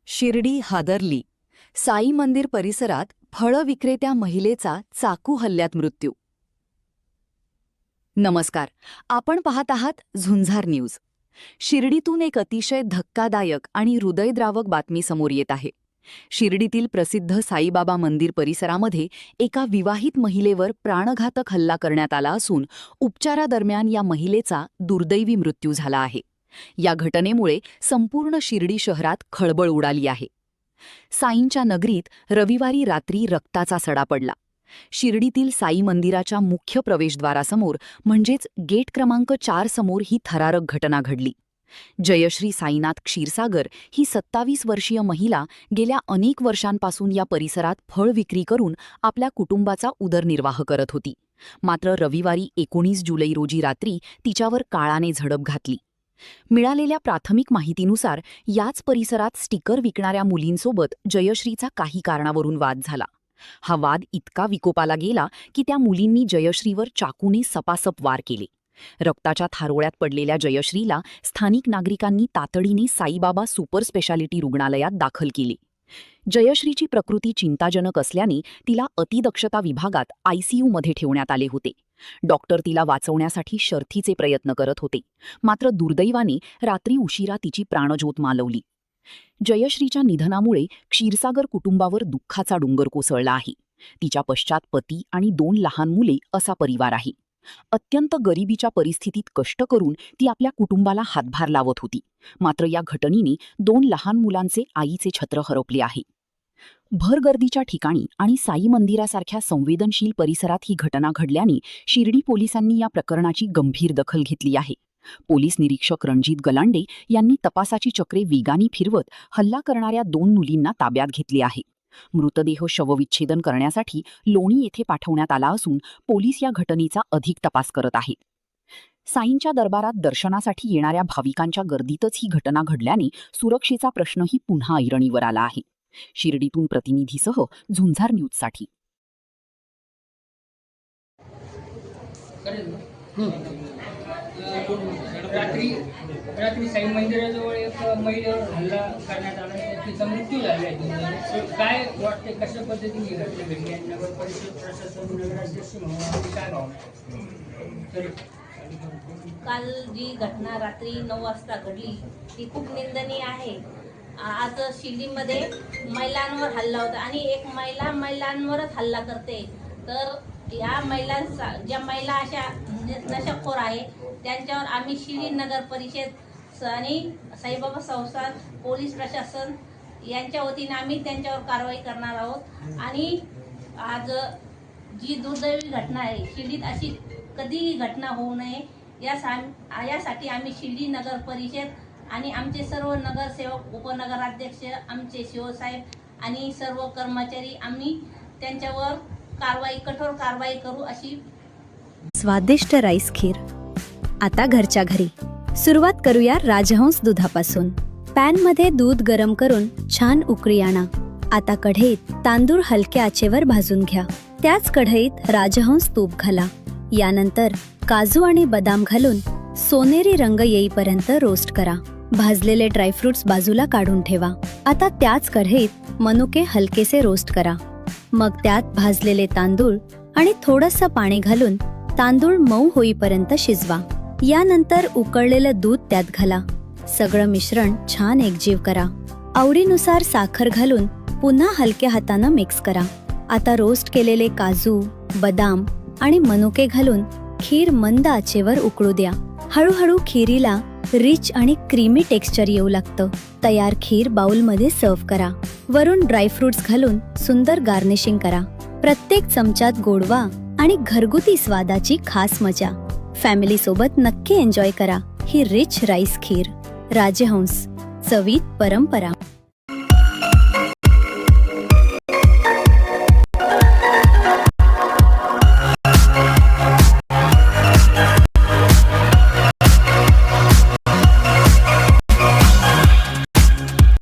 शिर्डी हादरली. साई मंदिर परिसरात फळ विक्रेत्या महिलेचा चाकू हल्ल्यात मृत्यू. नमस्कार, आपण पाहत आहात झुंजार न्यूज. शिर्डीतून एक अतिशय धक्कादायक आणि हृदयद्रावक बातमी समोर येत आहे. शिर्डीतील प्रसिद्ध साईबाबा मंदिर परिसरामध्ये एका विवाहित महिलेवर प्राणघातक हल्ला करण्यात आला असून उपचारादरम्यान या महिलेचा दुर्दैवी मृत्यू झाला आहे. या घटनेमुळे संपूर्ण शिर्डी शहरात खळबळ उडाली आहे. साईंच्या नगरीत रविवारी रात्री रक्ताचा सडा पडला. शिर्डीतील साई मंदिराच्या मुख्य प्रवेशद्वारासमोर म्हणजेच गेट क्रमांक 4 समोर ही थरारक घटना घडली. जयश्री साईनाथ क्षीरसागर ही 27 वर्षीय महिला गेल्या अनेक वर्षांपासून या परिसरात फळ विक्री करून आपल्या कुटुंबाचा उदरनिर्वाह करत होती. मात्र रविवारी 19 जुलै रोजी रात्री तिच्यावर काळाने झडप घातली. मिळालेल्या प्राथमिक माहितीनुसार याच परिसरात स्टिकर विकणाऱ्या मुलींसोबत जयश्रीचा काही कारणावरून वाद झाला. हा वाद इतका विकोपाला गेला की त्या मुलींनी जयश्रीवर चाकूने सपासप वार केले. रक्ताच्या थारोळ्यात पडलेल्या जयश्रीला स्थानिक नागरिकांनी तातडीने साईबाबा सुपर स्पेशालिटी रुग्णालयात दाखल केले. जयश्रीची प्रकृती चिंताजनक असल्याने तिला अतिदक्षता विभागात ICUमध्ये ठेवण्यात आले होते. डॉक्टर तिला वाचवण्यासाठी शर्थीचे प्रयत्न करत होते. मात्र दुर्दैवाने रात्री उशिरा तिची प्राणज्योत मालवली. जयश्रीच्या निधनामुळे क्षीरसागर कुटुंबावर दुःखाचा डोंगर कोसळला आहे. तिच्या पश्चात पती आणि 2 लहान मुले असा परिवार आहे. अत्यंत गरिबीच्या परिस्थितीत कष्ट करून ती आपल्या कुटुंबाला हातभार लावत होती. मात्र या घटनेने 2 लहान मुलांचे आईचे छत्र हरपले आहे. भरगर्दीच्या ठिकाणी आणि साई मंदिरासारख्या संवेदनशील परिसरात ही घटना घडल्याने शिर्डी पोलिसांनी या प्रकरणाची गंभीर दखल घेतली आहे. पोलीस निरीक्षक रणजित गलांडे यांनी तपासाची चक्रे वेगाने फिरवत हल्ला करणाऱ्या 2 मुलींना ताब्यात घेतले आहे. मृतदेह शवविच्छेदन करण्यासाठी लोणी येथे पाठवण्यात आला असून पोलीस या घटनेचा अधिक तपास करत आहेत. साईंच्या दरबारात दर्शनासाठी येणाऱ्या भाविकांच्या गर्दीतच ही घटना घडल्याने सुरक्षेचा प्रश्नही पुन्हा ऐरणीवर आला आहे. शिर्डीतून प्रतिनिधीसह झुंजार न्यूजसाठी. रात्री साई मंदिराजवळ एक महिलेवर हल्ला करण्यात आला. तिचा मृत्यू झाला आहे. काय वाटते, कशा पद्धतीने घटना घडली आहे? नगर परिषद प्रशासन, नगराध्यक्ष म्हणून काय भावना? काल जी घटना रात्री 9 वाजता घडली ती खूप निंदनीय आहे. आज शिर्डीमध्ये महिलांवर हल्ला होता आणि एक महिलांवरच हल्ला करते. तर या महिलांचा, ज्या महिला अशा नशाखोर आहे त्यांच्यावर आम्ही शिर्डी नगर परिषद आणि साईबाबा संस्थान, पोलीस प्रशासन यांच्या वतीने आम्ही त्यांच्यावर कारवाई करणार आहोत. आणि आज जी दुर्दैवी घटना आहे शिर्डीत, अशी कधीही घटना होऊ नये यासाठी आम्ही शिर्डी नगर परिषद आणि आमचे सर्व नगरसेवक, उपनगराध्यक्ष, आमचे शिवसाहेब आणि सर्व कर्मचारी आम्ही त्यांच्यावर कठोर कारवाई करू. अशी स्वादिष्ट राईस खीर आता घरच्या घरी. सुरुवात करूया राजहंस दुधापासून. पॅनमध्ये दूध गरम करून छान उकळी आणा. आता कढईत तांदूळ हलक्या आचेवर भाजून घ्या. त्याच कढईत राजहंस तूप घाला. यानंतर काजू आणि बदाम घालून सोनेरी रंग येईपर्यंत रोस्ट करा. भाजलेले ड्रायफ्रुट्स बाजूला काढून ठेवा. आता त्याच कढईत मनुके हलकेसे रोस्ट करा. मग त्यात भाजलेले तांदूळ आणि थोडंसं पाणी घालून तांदूळ मऊ होईपर्यंत शिजवा. यानंतर उकळलेलं दूध त्यात घाला. सगळं मिश्रण छान एकजीव करा. आवडीनुसार साखर घालून पुन्हा हलक्या हातानं मिक्स करा. आता रोस्ट केलेले काजू, बदाम आणि मनुके घालून खीर मंद आचेवर उकळू द्या. हळूहळू खीरीला रिच आणि क्रीमी टेक्स्चर येऊ लागतं. तयार खीर बाउलमध्ये सर्व्ह करा. वरून ड्रायफ्रुट्स घालून सुंदर गार्निशिंग करा. प्रत्येक चमच्यात गोडवा आणि घरगुती स्वादाची खास मजा. फॅमिली सोबत नक्की एन्जॉय करा ही रिच राईस खीर. राजहंस, चवीत परंपरा.